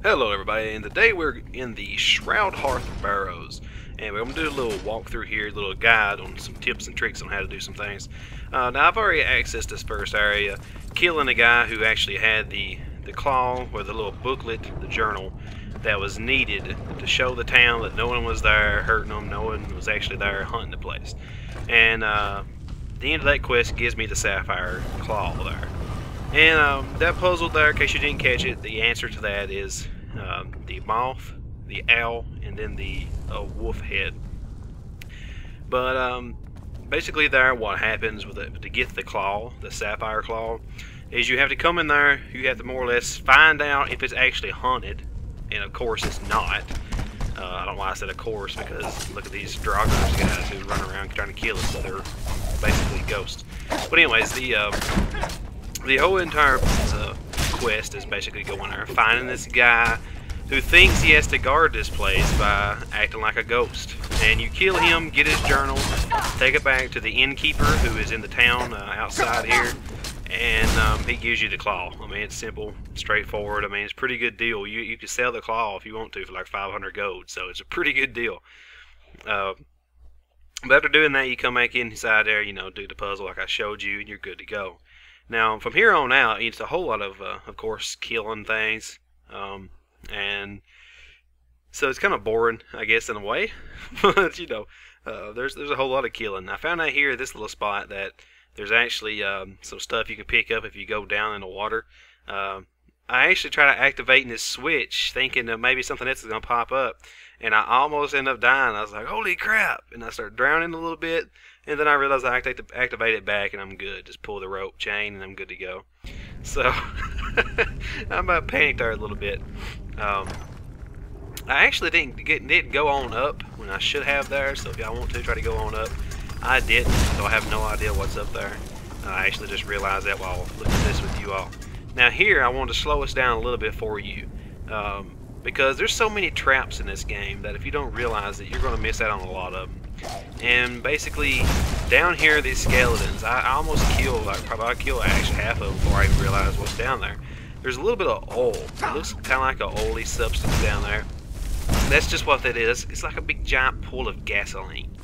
Hello everybody, and today we're in the Shroud Hearth Barrows, and we're going to do a little walkthrough here, a little guide on some tips and tricks on how to do some things. Now I've already accessed this first area, killing a guy who actually had the claw, or the little booklet, the journal, that was needed to show the town that no one was there hurting them, no one was actually there hunting the place. And the end of that quest gives me the sapphire claw there. And that puzzle there, in case you didn't catch it, the answer to that is the moth, the owl, and then the wolf head. But basically there, what happens with it, to get the claw, the sapphire claw, is you have to come in there, you have to more or less find out if it's actually haunted, and of course it's not. I don't know why I said of course, because look at these Draugrs guys who run around trying to kill us, so they're basically ghosts. But anyways, the whole entire quest is basically going there, finding this guy who thinks he has to guard this place by acting like a ghost. And you kill him, get his journal, take it back to the innkeeper who is in the town outside here, and he gives you the claw. I mean, it's simple, straightforward. I mean, it's a pretty good deal. You can sell the claw if you want to for like 500 gold, so it's a pretty good deal. But after doing that, you come back inside there, you know, do the puzzle like I showed you, and you're good to go. Now, from here on out, it's a whole lot of course, killing things, and so it's kind of boring, I guess, in a way. But you know, there's a whole lot of killing. I found out here, this little spot, that there's actually some stuff you can pick up if you go down in the water. I actually tried activating this switch, thinking that maybe something else is gonna pop up, and I almost ended up dying. I was like, "Holy crap!" And I started drowning a little bit. And then I realized I activate it back and I'm good. Just pull the rope chain and I'm good to go. So, I about panicked there a little bit. I actually didn't go on up when I should have there. So if y'all want to try to go on up, I didn't. So I have no idea what's up there. I actually just realized that while looking at this with you all. Now here, I want to slow us down a little bit for you. Because there's so many traps in this game that if you don't realize it, you're going to miss out on a lot of them. And basically, down here, these skeletons, I almost killed, I killed actually half of them before I even realized what's down there. There's a little bit of oil. It looks kind of like an oily substance down there. That's just what that is. It's like a big giant pool of gasoline.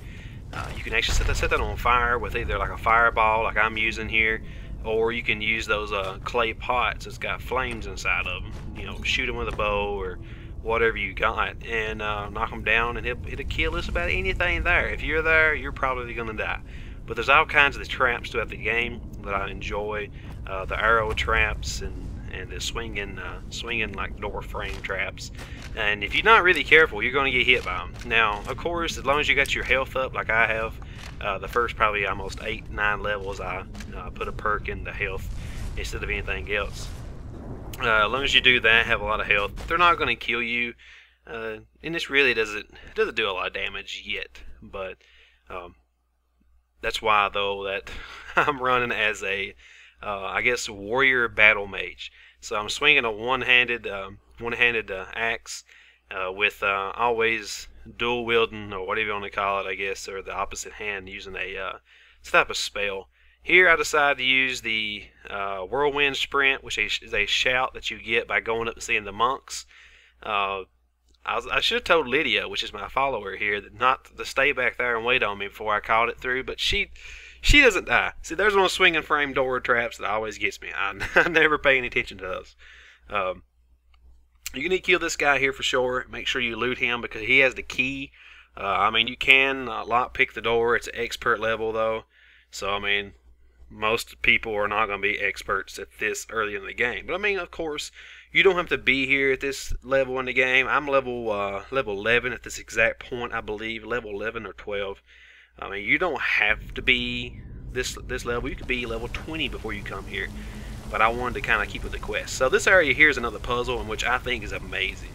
You can actually set that on fire with either like a fireball, like I'm using here, or you can use those clay pots that's got flames inside of them. You know, shoot them with a bow or whatever you got, and knock them down, and it'll kill just about anything there. If you're there, you're probably gonna die. But there's all kinds of traps throughout the game that I enjoy. The arrow traps and the swinging like door frame traps. And if you're not really careful, you're gonna get hit by them. Now, of course, as long as you got your health up, like I have, the first probably almost 8-9 levels, I put a perk in the health instead of anything else. As long as you do that, have a lot of health, they're not going to kill you, and this really doesn't do a lot of damage yet. But that's why, though, that I'm running as a I guess warrior battle mage. So I'm swinging a one-handed axe with always dual wielding, or whatever you want to call it, I guess, or the opposite hand, using a type of spell. Here I decided to use the Whirlwind Sprint, which is a shout that you get by going up and seeing the monks. I should have told Lydia, which is my follower here, that not to stay back there and wait on me before I called it through, but she doesn't die. See, there's one swinging frame door traps that always gets me. I never pay any attention to those. You need to kill this guy here for sure. Make sure you loot him because he has the key. I mean, you can lockpick the door. It's an expert level, though. So, I mean, most people are not going to be experts at this early in the game. But I mean, of course, you don't have to be here at this level in the game. I'm level 11 at this exact point, I believe. Level 11 or 12. I mean, you don't have to be this level. You could be level 20 before you come here. But I wanted to kind of keep with the quest. So this area here is another puzzle, in which I think is amazing.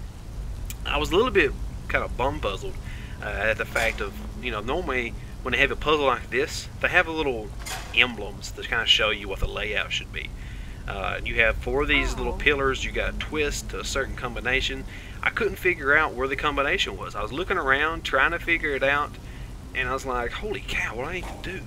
I was a little bit kind of bum puzzled at the fact of, you know, normally when they have a puzzle like this, they have a little emblems that kind of show you what the layout should be. You have 4 of these little pillars. You got a twist to a certain combination. I couldn't figure out where the combination was. I was looking around trying to figure it out, and I was like, holy cow, what do I need to do?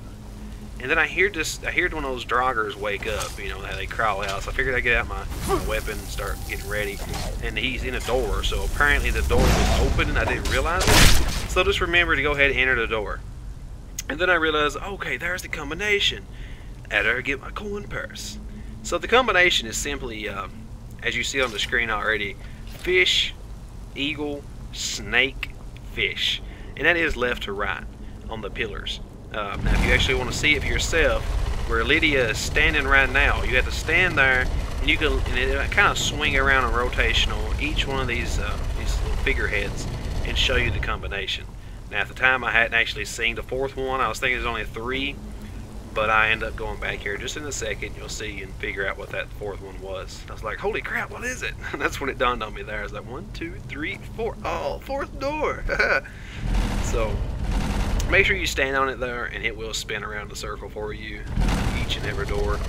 And then I heard one of those draugrs wake up, you know, how they crawl out. So I figured I'd get out my weapon and start getting ready. And he's in a door, so apparently the door was open and I didn't realize it. So just remember to go ahead and enter the door. And then I realized, okay, there's the combination. I better get my coin purse. So the combination is simply, as you see on the screen already, fish, eagle, snake, fish. And that is left to right on the pillars. Now if you actually want to see it for yourself, where Lydia is standing right now, you have to stand there and you can it kind of swing around on rotational each one of these little figureheads and show you the combination. Now at the time I hadn't actually seen the fourth one. I was thinking there's only 3, but I end up going back here just in a second. You'll see and figure out what that fourth one was. I was like, holy crap, what is it? And that's when it dawned on me there. I was like, 1, 2, 3, 4. Oh, fourth door. So make sure you stand on it there and it will spin around the circle for you, each and every door.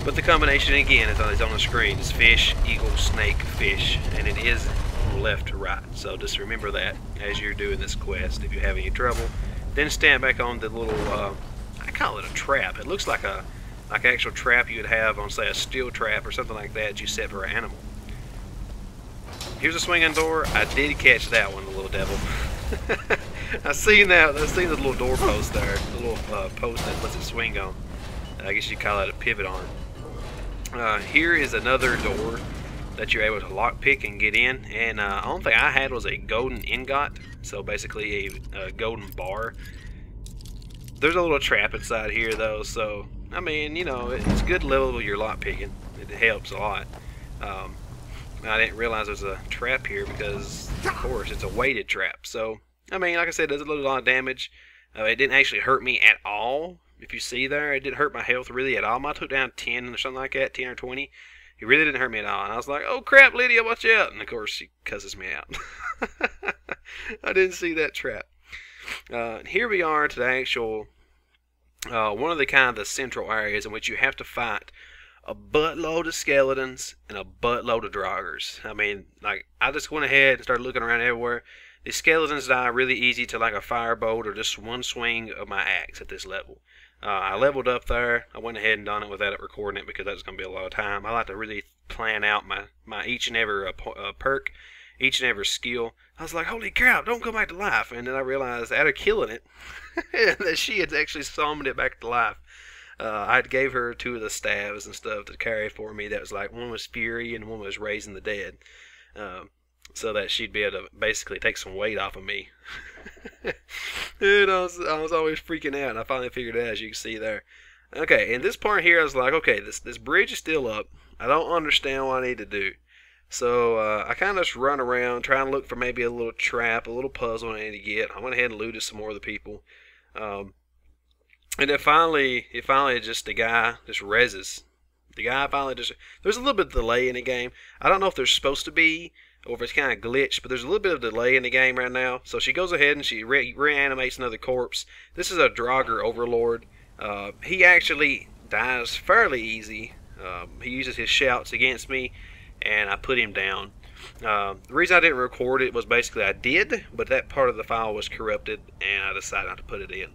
But the combination again is on the screen. It's fish, eagle, snake, fish, and it is left to right. So just remember that as you're doing this quest. If you have any trouble, then stand back on the little I call it a trap. It looks like an actual trap you would have on, say, a steel trap or something like that you set for an animal. Here's a swinging door. I did catch that one, the little devil. I seen that. I seen the little door post there, the little post that lets it swing on. I guess you call it a pivot arm. Here is another door that you're able to lockpick and get in. And the only thing I had was a golden ingot, so basically a golden bar. There's a little trap inside here though, so I mean, you know, it's good level your lockpicking. It helps a lot. I didn't realize there's a trap here because, of course, it's a weighted trap. So, I mean, like I said, it does a lot of damage. It didn't actually hurt me at all. If you see there, it didn't hurt my health really at all. I took down 10 or something like that, 10 or 20. It really didn't hurt me at all. And I was like, oh crap, Lydia, watch out. And of course, she cusses me out. I didn't see that trap. Here we are to the actual, one of the kind of the central areas in which you have to fight a buttload of skeletons and a buttload of draugrs. I mean, like, I just went ahead and started looking around everywhere. The skeletons die really easy to like a firebolt or just one swing of my axe at this level. I leveled up there. I went ahead and done it without recording it because that's going to be a lot of time. I like to really plan out my each and every perk, each and every skill. I was like, holy crap, don't come back to life. And then I realized after killing it that she had actually summoned it back to life. I gave her 2 of the staves and stuff to carry for me. That was like, one was Fury and one was Raising the Dead. So that she'd be able to basically take some weight off of me. And I was always freaking out, and I finally figured it out, as you can see there. Okay, in this part here, I was like, okay, this bridge is still up. I don't understand what I need to do. So I kind of just run around trying to look for maybe a little trap, a little puzzle I need to get. I went ahead and looted some more of the people. And then finally just the guy just reses. The guy finally just... There's a little bit of delay in the game. I don't know if there's supposed to be, or if it's kind of glitched, but there's a little bit of delay in the game right now. So she goes ahead and she reanimates another corpse. This is a Draugr Overlord. He actually dies fairly easy. He uses his shouts against me, and I put him down. The reason I didn't record it was basically I did, but that part of the file was corrupted, and I decided not to put it in.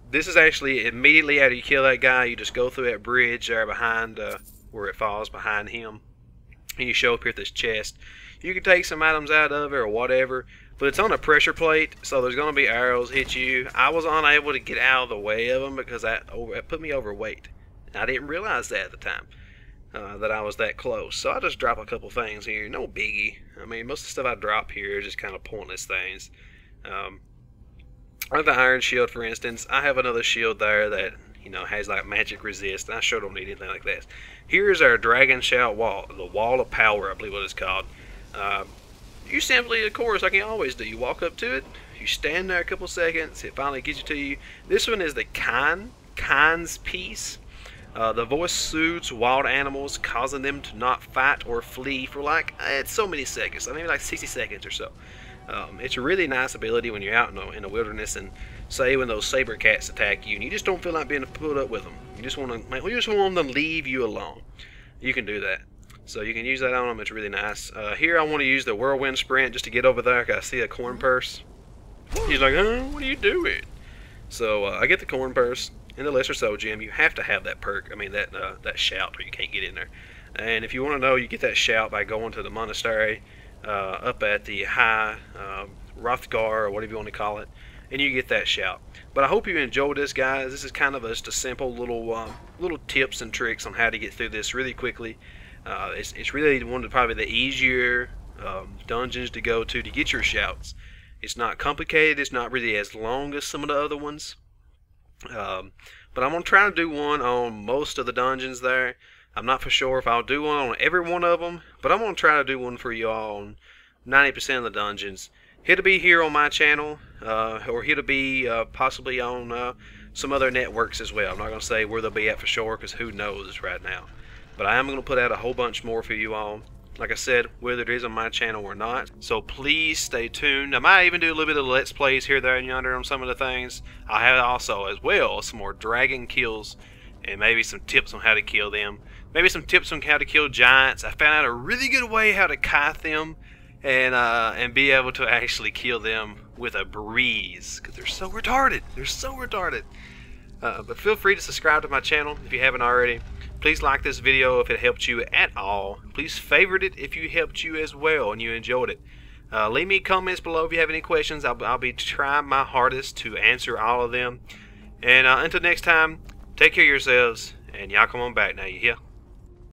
This is actually immediately after you kill that guy, you just go through that bridge there behind where it falls behind him, and you show up here at this chest. You can take some items out of it or whatever, but it's on a pressure plate, so there's going to be arrows hit you. I was unable to get out of the way of them because that put me overweight. I didn't realize that at the time, that I was that close. So I just drop a couple things here, no biggie. I mean, most of the stuff I drop here is just kind of pointless things. Like the iron shield, for instance, I have another shield there that, you know, has like magic resist, and I sure don't need anything like that. Here's our dragon shout wall, the wall of power, I believe what it's called. You simply, of course, like you always do, you walk up to it, you stand there a couple seconds, it finally gets you to you. This one is the Kyne's piece. The voice soothes wild animals, causing them to not fight or flee for like so many seconds, maybe like 60 seconds or so. It's a really nice ability when you're out in the wilderness, and say when those saber cats attack you, and you just don't feel like being put up with them. You just want them to leave you alone. You can do that. So you can use that on them. It's really nice. Here I want to use the whirlwind sprint just to get over there. 'Cause I see a coin purse. He's like, what are you doing? So I get the corn purse and the lesser soul gem. You have to have that perk. I mean that shout, or you can't get in there. And if you want to know, you get that shout by going to the monastery up at the high Rothgar, or whatever you want to call it, and you get that shout. But I hope you enjoyed this, guys. This is kind of just a simple little tips and tricks on how to get through this really quickly. It's really one of probably the easier dungeons to go to get your shouts. It's not complicated. It's not really as long as some of the other ones. But I'm going to try to do one on most of the dungeons there. I'm not for sure if I'll do one on every one of them, but I'm going to try to do one for you all on 90% of the dungeons. It'll be here on my channel, or it'll be possibly on some other networks as well. I'm not going to say where they'll be at for sure, because who knows right now. But I am going to put out a whole bunch more for you all. Like I said, whether it is on my channel or not. So please stay tuned. I might even do a little bit of Let's Plays here, there, and yonder on some of the things. I have also, as well, some more dragon kills, and maybe some tips on how to kill them. Maybe some tips on how to kill giants. I found out a really good way how to kite them, and be able to actually kill them with a breeze, because they're so retarded. They're so retarded. But feel free to subscribe to my channel if you haven't already. Please like this video if it helped you at all. Please favorite it if it helped you as well and you enjoyed it. Leave me comments below if you have any questions. I'll be trying my hardest to answer all of them. And until next time, take care of yourselves, and y'all come on back now, you hear?